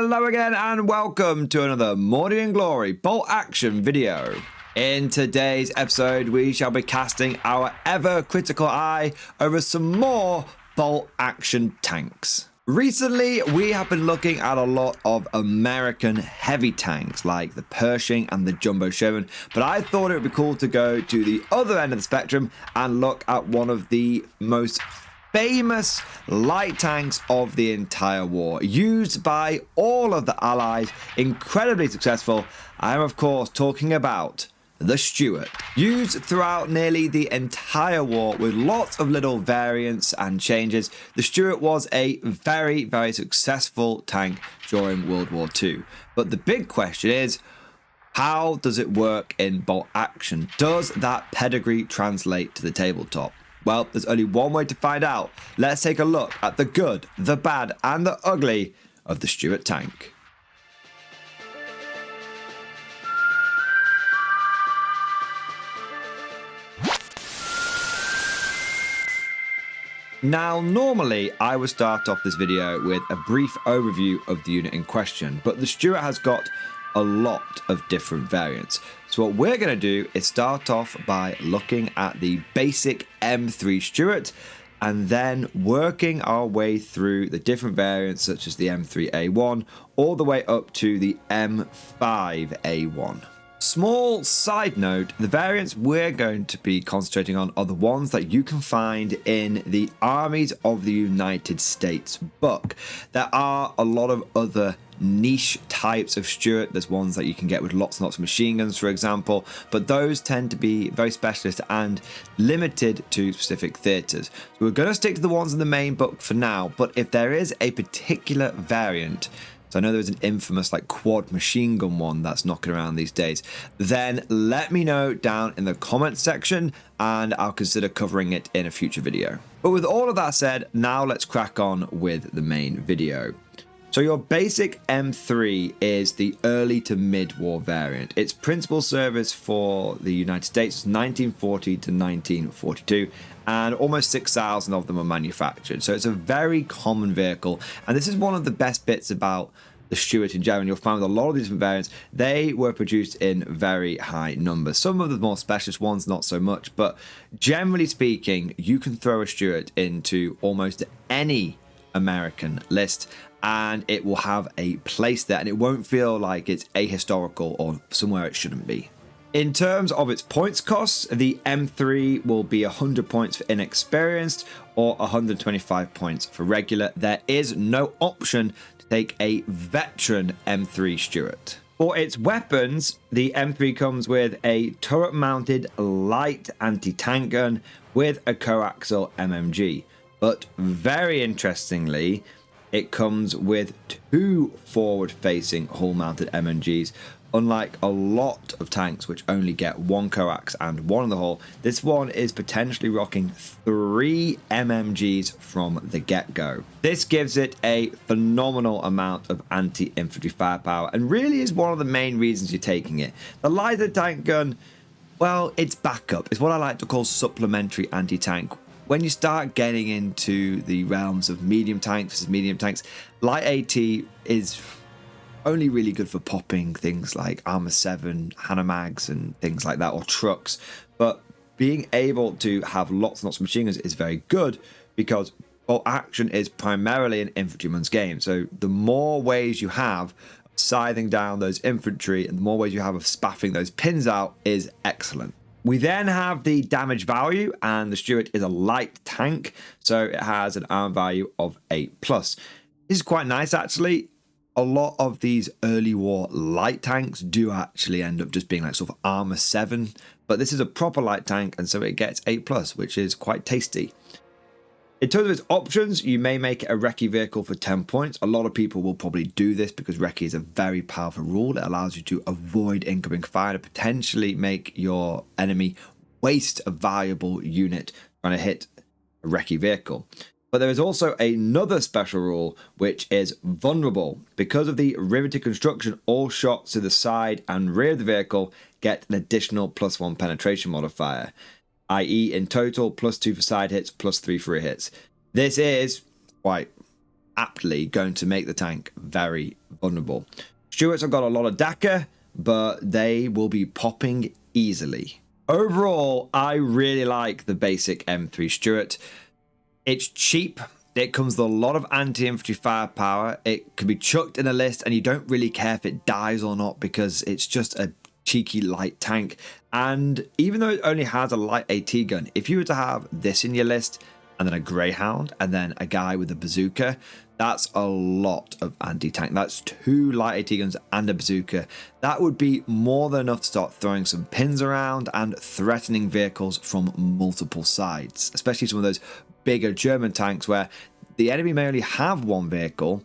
Hello again and welcome to another Mordy and Glory bolt action video. In today's episode we shall be casting our ever critical eye over some more bolt action tanks. Recently we have been looking at a lot of American heavy tanks like the Pershing and the Jumbo Sherman, but I thought it would be cool to go to the other end of the spectrum and look at one of the most famous light tanks of the entire war, used by all of the Allies, incredibly successful. I am of course talking about the Stuart. Used throughout nearly the entire war with lots of little variants and changes, the Stuart was a very successful tank during World War II. But the big question is, how does it work in bolt action? Does that pedigree translate to the tabletop? Well, there's only one way to find out. Let's take a look at the good, the bad, and the ugly of the Stuart tank. Now, normally I would start off this video with a brief overview of the unit in question, but the Stuart has got a lot of different variants. So what we're going to do is start off by looking at the basic M3 Stuart and then working our way through the different variants such as the M3A1 all the way up to the M5A1. Small side note, the variants we're going to be concentrating on are the ones that you can find in the Armies of the United States book. There are a lot of other niche types of Stuart. There's ones that you can get with lots and lots of machine guns, for example, but those tend to be very specialist and limited to specific theaters. So we're going to stick to the ones in the main book for now, but if there is a particular variant, so I know there's an infamous like quad machine gun one that's knocking around these days, then let me know down in the comments section and I'll consider covering it in a future video. But with all of that said, now let's crack on with the main video. So your basic M3 is the early to mid-war variant. Its principal service for the United States was 1940 to 1942, and almost 6,000 of them were manufactured. So it's a very common vehicle, and this is one of the best bits about the Stuart in general. You'll find with a lot of these different variants, they were produced in very high numbers. Some of the more specialist ones, not so much, but generally speaking, you can throw a Stuart into almost any American list and it will have a place there, and it won't feel like it's ahistorical or somewhere it shouldn't be. In terms of its points costs, the M3 will be 100 points for inexperienced or 125 points for regular. There is no option to take a veteran M3 Stuart. For its weapons, the M3 comes with a turret-mounted light anti-tank gun with a coaxial MMG. But very interestingly, it comes with two forward-facing hull-mounted MMGs. Unlike a lot of tanks which only get one coax and one in the hull, this one is potentially rocking 3 MMGs from the get-go. This gives it a phenomenal amount of anti-infantry firepower and really is one of the main reasons you're taking it. The lighter tank gun, well, it's backup. It's what I like to call supplementary anti-tank. When you start getting into the realms of medium tanks versus medium tanks, light AT is only really good for popping things like Armor 7, Hanamags and things like that, or trucks. But being able to have lots and lots of machine guns is very good because bolt action is primarily an infantryman's game. So the more ways you have of scything down those infantry and the more ways you have of spaffing those pins out is excellent. We then have the damage value, and the Stuart is a light tank, so it has an armor value of 8+. This is quite nice actually. A lot of these early war light tanks do actually end up just being like sort of armor 7, but this is a proper light tank and so it gets 8+, which is quite tasty. In terms of its options, you may make it a recce vehicle for 10 points. A lot of people will probably do this because recce is a very powerful rule. It allows you to avoid incoming fire and potentially make your enemy waste a valuable unit trying to hit a recce vehicle. But there is also another special rule, which is vulnerable. Because of the riveted construction, all shots to the side and rear of the vehicle get an additional +1 penetration modifier, i.e. in total +2 for side hits, +3 for rear hits. This is quite aptly going to make the tank very vulnerable. Stuart's have got a lot of DACA, but they will be popping easily. Overall, I really like the basic M3 Stuart. It's cheap. It comes with a lot of anti-infantry firepower. It can be chucked in a list and you don't really care if it dies or not because it's just a cheeky light tank. And even though it only has a light AT gun, if you were to have this in your list and then a Greyhound and then a guy with a bazooka, that's a lot of anti-tank. That's 2 light AT guns and a bazooka. That would be more than enough to start throwing some pins around and threatening vehicles from multiple sides, especially some of those bigger German tanks where the enemy may only have one vehicle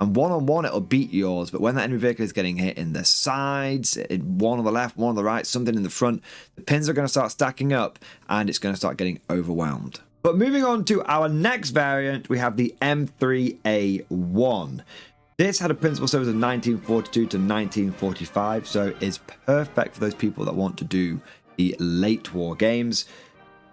and one-on-one it'll beat yours, but when that enemy vehicle is getting hit in the sides, one on the left, one on the right, something in the front, the pins are going to start stacking up and it's going to start getting overwhelmed. But moving on to our next variant, we have the M3A1. This had a principal service of 1942 to 1945, so it's perfect for those people that want to do the late war games.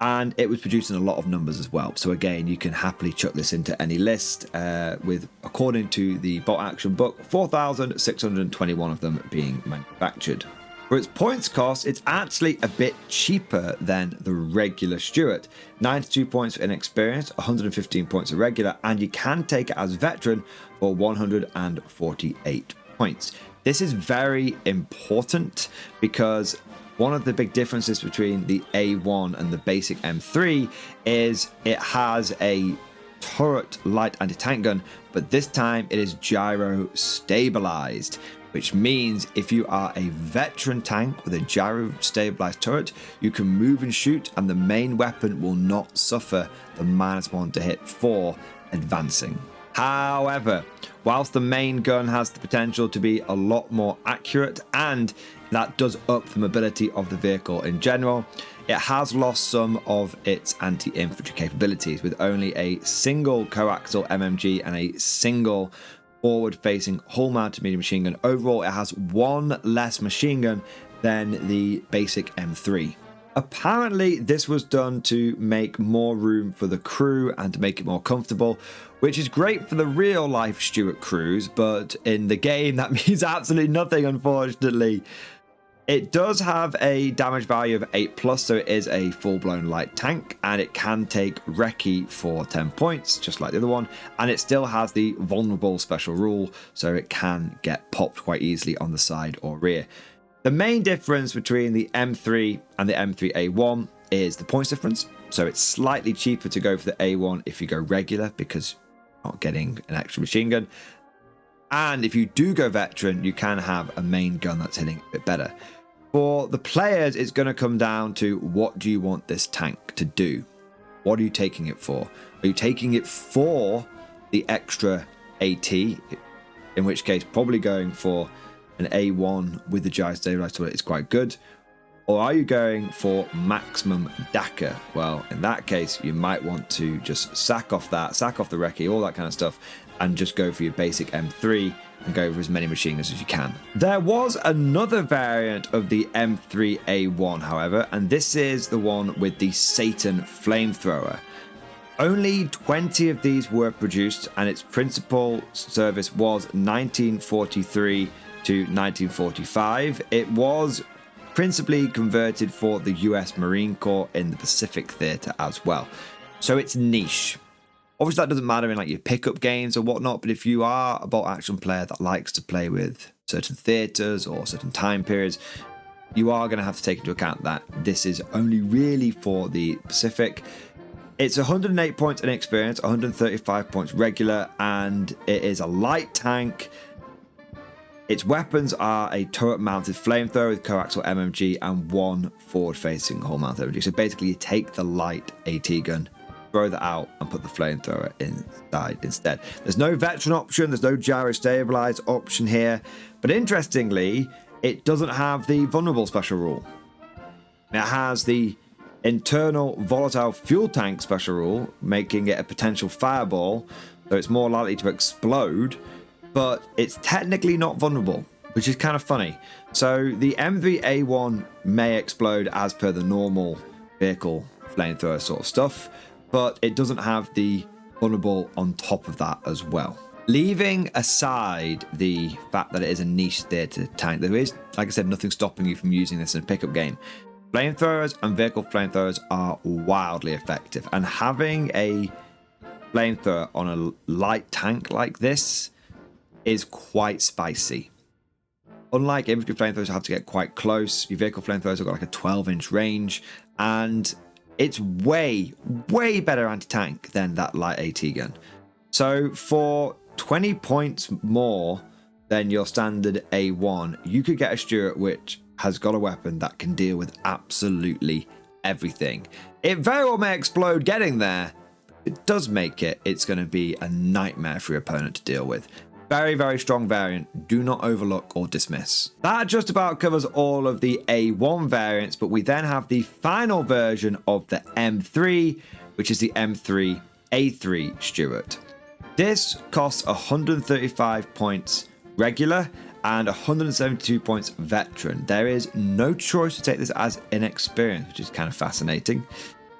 And it was produced in a lot of numbers as well. So again, you can happily chuck this into any list with, according to the Bolt Action book, 4,621 of them being manufactured. For its points cost, it's actually a bit cheaper than the regular Stuart. 92 points for inexperienced, 115 points for regular, and you can take it as veteran for 148 points. This is very important because one of the big differences between the A1 and the basic M3 is it has a turret light anti-tank gun, but this time it is gyro stabilized, which means if you are a veteran tank with a gyro stabilized turret, you can move and shoot and the main weapon will not suffer the -1 to hit for advancing. However, whilst the main gun has the potential to be a lot more accurate and that does up the mobility of the vehicle in general, it has lost some of its anti-infantry capabilities with only a single coaxial MMG and a single forward-facing hull-mounted medium machine gun. Overall, it has 1 less machine gun than the basic M3. Apparently, this was done to make more room for the crew and to make it more comfortable, which is great for the real-life Stuart crews, but in the game, that means absolutely nothing, unfortunately. It does have a damage value of 8+, so it is a full-blown light tank, and it can take recce for 10 points, just like the other one, and it still has the vulnerable special rule, so it can get popped quite easily on the side or rear. The main difference between the M3 and the M3A1 is the points difference, so it's slightly cheaper to go for the A1 if you go regular, because you're not getting an extra machine gun. And if you do go veteran, you can have a main gun that's hitting a bit better. For the players, it's going to come down to what do you want this tank to do? What are you taking it for? Are you taking it for the extra AT? In which case, probably going for an A1 with the gyro stabilized turret is quite good. Or are you going for maximum DACA? Well, in that case, you might want to just sack off the recce, all that kind of stuff, and just go for your basic M3 and go for as many machine guns as you can. There was another variant of the M3A1, however, and this is the one with the Satan flamethrower. Only 20 of these were produced, and its principal service was 1943 to 1945. It was principally converted for the US Marine Corps in the Pacific Theater as well. So it's niche. Obviously that doesn't matter in like your pickup games or whatnot, but if you are a bolt action player that likes to play with certain theaters or certain time periods, you are going to have to take into account that this is only really for the Pacific. It's 108 points in experience, 135 points regular, and it is a light tank. Its weapons are a turret-mounted flamethrower with coaxial MMG and 1 forward-facing hull-mounted MMG. So basically, you take the light AT gun, throw that out, and put the flamethrower inside instead. There's no veteran option. There's no gyro-stabilized option here. But interestingly, it doesn't have the vulnerable special rule. It has the internal volatile fuel tank special rule, making it a potential fireball, so it's more likely to explode. But it's technically not vulnerable, which is kind of funny. So the M3A1 may explode as per the normal vehicle flamethrower sort of stuff, but it doesn't have the vulnerable on top of that as well. Leaving aside the fact that it is a niche theatre tank, there is, like I said, nothing stopping you from using this in a pickup game. Flamethrowers and vehicle flamethrowers are wildly effective, and having a flamethrower on a light tank like this is quite spicy. Unlike infantry flamethrowers, you have to get quite close. Your vehicle flamethrowers have got like a 12-inch range, and it's way better anti-tank than that light AT gun. So for 20 points more than your standard A1, you could get a Stuart which has got a weapon that can deal with absolutely everything. It very well may explode getting there. It does make it, it's going to be a nightmare for your opponent to deal with. Very strong variant. Do not overlook or dismiss. That just about covers all of the A1 variants, but we then have the final version of the M3, which is the M3A3 Stuart. This costs 135 points regular and 172 points veteran. There is no choice to take this as inexperienced, which is kind of fascinating.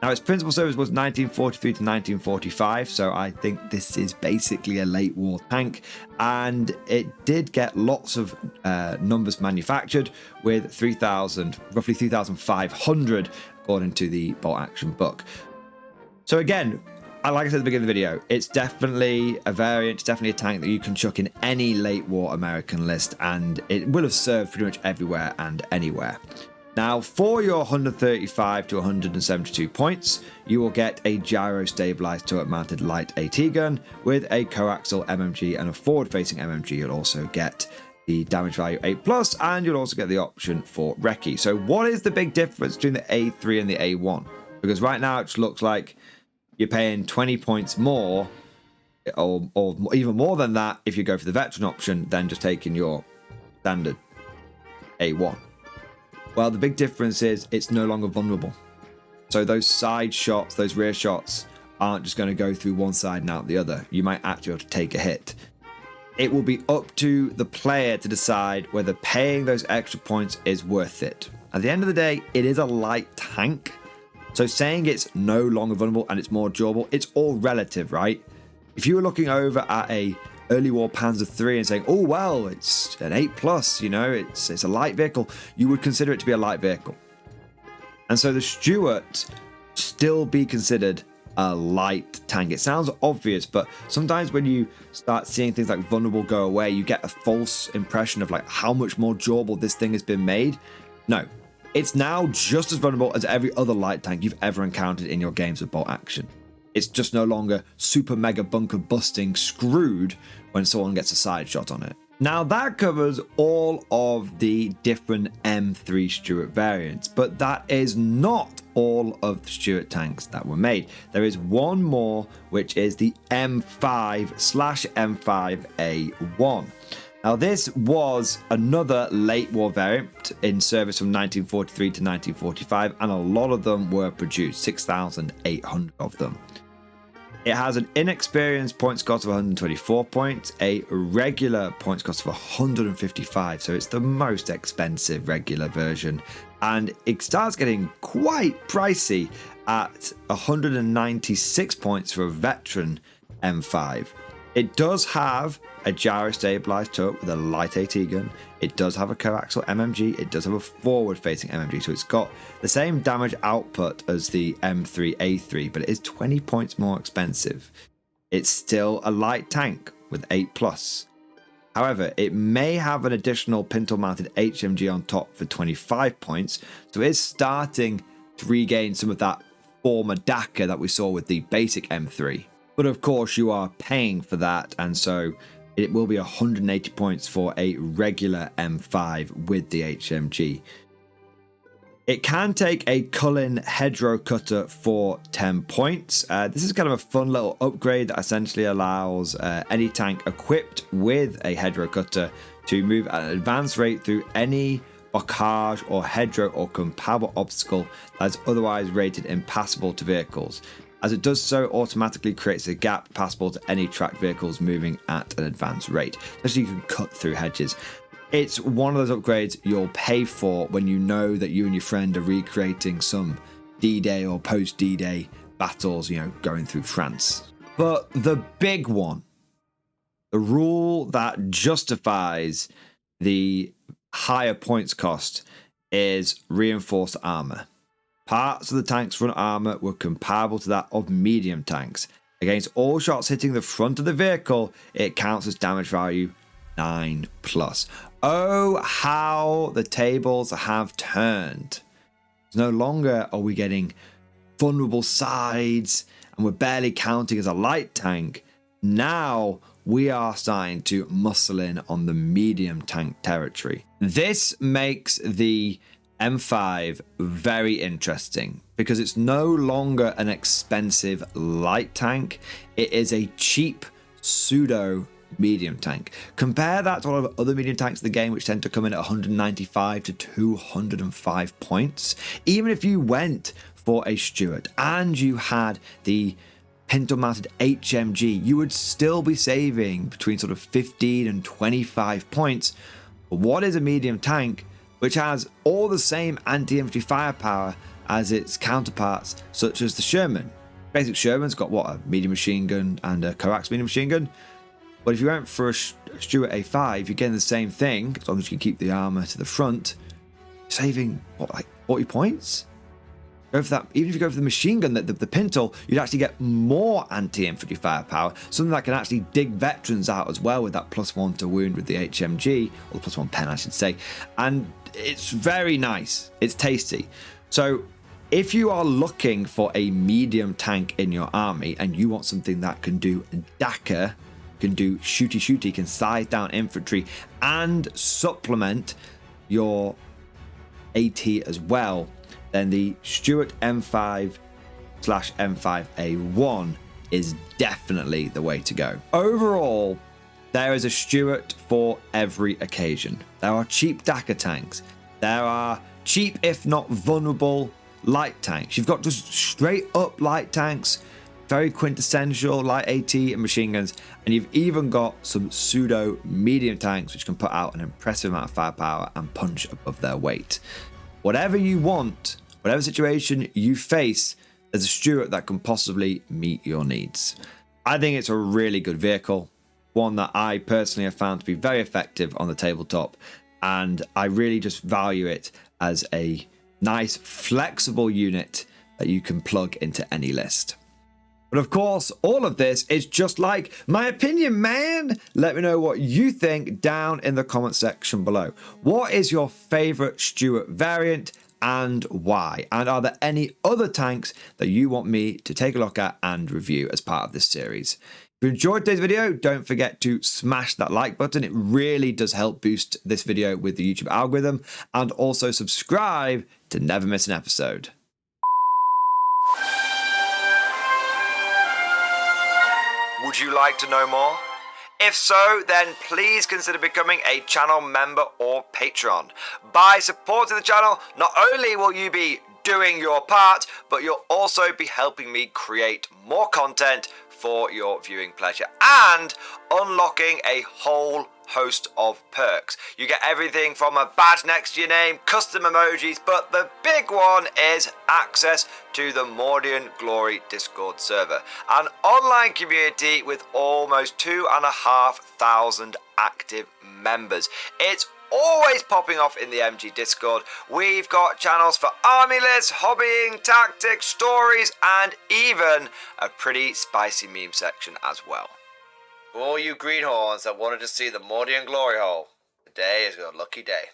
Now, its principal service was 1943 to 1945, so I think this is basically a late war tank, and it did get lots of numbers manufactured, with roughly 3,500 according to the bolt action book. So again, like I said at the beginning of the video, it's definitely a variant, it's definitely a tank that you can chuck in any late war American list, and it will have served pretty much everywhere and anywhere. Now, for your 135 to 172 points, you will get a gyro-stabilized turret-mounted light AT gun with a coaxial MMG and a forward-facing MMG. You'll also get the damage value 8+, and you'll also get the option for recce. So what is the big difference between the A3 and the A1? Because right now it just looks like you're paying 20 points more, or even more than that if you go for the veteran option, than just taking your standard A1. Well, the big difference is it's no longer vulnerable. So those side shots, those rear shots, aren't just going to go through one side and out the other. You might actually have to take a hit. It will be up to the player to decide whether paying those extra points is worth it. At the end of the day, it is a light tank. So saying it's no longer vulnerable and it's more durable, it's all relative, right? If you were looking over at a early war Panzer III and saying, oh, well, it's an 8+, you know, it's a light vehicle, you would consider it to be a light vehicle. And so the Stuart still be considered a light tank. It sounds obvious, but sometimes when you start seeing things like vulnerable go away, you get a false impression of like how much more durable this thing has been made. No, it's now just as vulnerable as every other light tank you've ever encountered in your games of bolt action. It's just no longer super mega bunker busting screwed when someone gets a side shot on it. Now that covers all of the different M3 Stuart variants, but that is not all of the Stuart tanks that were made. There is one more, which is the M5/M5A1. Now this was another late war variant in service from 1943 to 1945, and a lot of them were produced, 6,800 of them. It has an inexperienced points cost of 124 points, a regular points cost of 155, so it's the most expensive regular version, and it starts getting quite pricey at 196 points for a veteran M5. It does have a gyro-stabilized turret with a light AT gun. It does have a coaxial MMG. It does have a forward-facing MMG, so it's got the same damage output as the M3A3, but it is 20 points more expensive. It's still a light tank with 8+. However, it may have an additional pintle-mounted HMG on top for 25 points, so it is starting to regain some of that former DACA that we saw with the basic M3. But of course, you are paying for that, and so it will be 180 points for a regular M5 with the HMG. It can take a Cullen hedgerow cutter for 10 points. This is kind of a fun little upgrade that essentially allows any tank equipped with a hedgerow cutter to move at an advanced rate through any bocage or hedgerow or compatible obstacle that is otherwise rated impassable to vehicles. As it does so, automatically creates a gap passable to any tracked vehicles moving at an advanced rate. Especially you can cut through hedges. It's one of those upgrades you'll pay for when you know that you and your friend are recreating some D-Day or post-D-Day battles, you know, going through France. But the big one, the rule that justifies the higher points cost is reinforced armor. Parts of the tank's front armor were comparable to that of medium tanks. Against all shots hitting the front of the vehicle, it counts as damage value 9+. Oh, how the tables have turned. No longer are we getting vulnerable sides and we're barely counting as a light tank. Now we are starting to muscle in on the medium tank territory. This makes the M5 very interesting because it's no longer an expensive light tank. It is a cheap pseudo medium tank. Compare that to a lot of other medium tanks in the game, which tend to come in at 195 to 205 points. Even if you went for a Stuart and you had the pintle mounted HMG, you would still be saving between sort of 15 and 25 points. But what is a medium tank which has all the same anti-infantry firepower as its counterparts, such as the Sherman? Basic Sherman's got what, a medium machine gun and a coax medium machine gun. But if you went for a Stuart A5, you're getting the same thing, as long as you can keep the armor to the front, saving, what, like 40 points? Go for that. Even if you go for the machine gun, the pintle, you'd actually get more anti-infantry firepower, something that can actually dig veterans out as well with that +1 to wound with the HMG, or the +1 pen, I should say. And it's very nice. It's tasty. So if you are looking for a medium tank in your army and you want something that can do DACA, can do shooty, can size down infantry and supplement your AT as well, then the Stuart M5/M5A1 is definitely the way to go. Overall, there is a Stuart for every occasion. There are cheap DACA tanks. There are cheap, if not vulnerable, light tanks. You've got just straight up light tanks, very quintessential light AT and machine guns, and you've even got some pseudo medium tanks which can put out an impressive amount of firepower and punch above their weight. Whatever you want, whatever situation you face, there's a Stuart that can possibly meet your needs. I think it's a really good vehicle, one that I personally have found to be very effective on the tabletop, and I really just value it as a nice flexible unit that you can plug into any list. But of course, all of this is just like my opinion, man. Let me know what you think down in the comment section below. What is your favorite Stuart variant and why? And are there any other tanks that you want me to take a look at and review as part of this series? If you enjoyed today's video, don't forget to smash that like button. It really does help boost this video with the YouTube algorithm. And also subscribe to never miss an episode. Would you like to know more? If so, then please consider becoming a channel member or patron. By supporting the channel, not only will you be doing your part, but you'll also be helping me create more content for your viewing pleasure and unlocking a whole host of perks. You get everything from a badge next to your name, custom emojis, but the big one is access to the Mordian Glory Discord server, an online community with almost 2,500 active members. It's always popping off in the MG Discord. We've got channels for army lists, hobbying, tactics, stories, and even a pretty spicy meme section as well. For all you greenhorns that wanted to see the Mordian glory hole, today is your lucky day.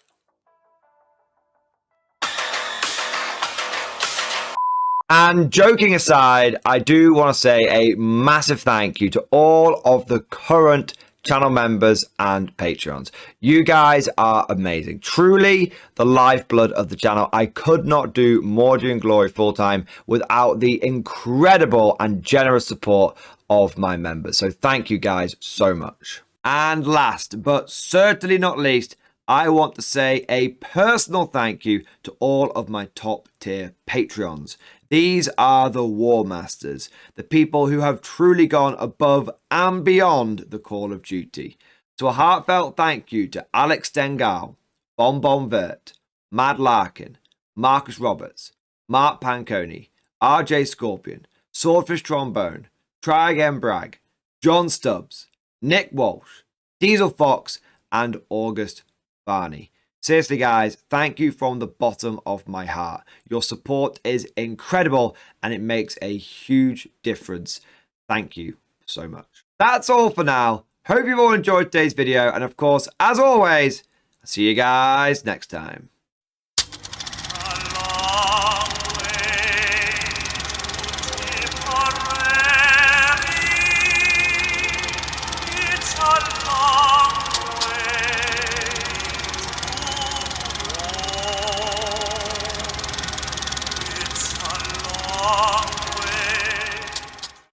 And joking aside, I do want to say a massive thank you to all of the current channel members and patrons. You guys are amazing. Truly the lifeblood of the channel. I could not do Mordian Glory full time without the incredible and generous support of my members. So thank you guys so much. And last but certainly not least, I want to say a personal thank you to all of my top tier Patreons. These are the War Masters, the people who have truly gone above and beyond the call of duty. So a heartfelt thank you to Alex Dengal, Bon Vert, Mad Larkin, Marcus Roberts, Mark Panconi, RJ Scorpion, Swordfish Trombone, Try Again Bragg, John Stubbs, Nick Walsh, Diesel Fox, and August Barney. Seriously, guys, thank you from the bottom of my heart. Your support is incredible and it makes a huge difference. Thank you so much. That's all for now. Hope you've all enjoyed today's video. And of course, as always, I'll see you guys next time.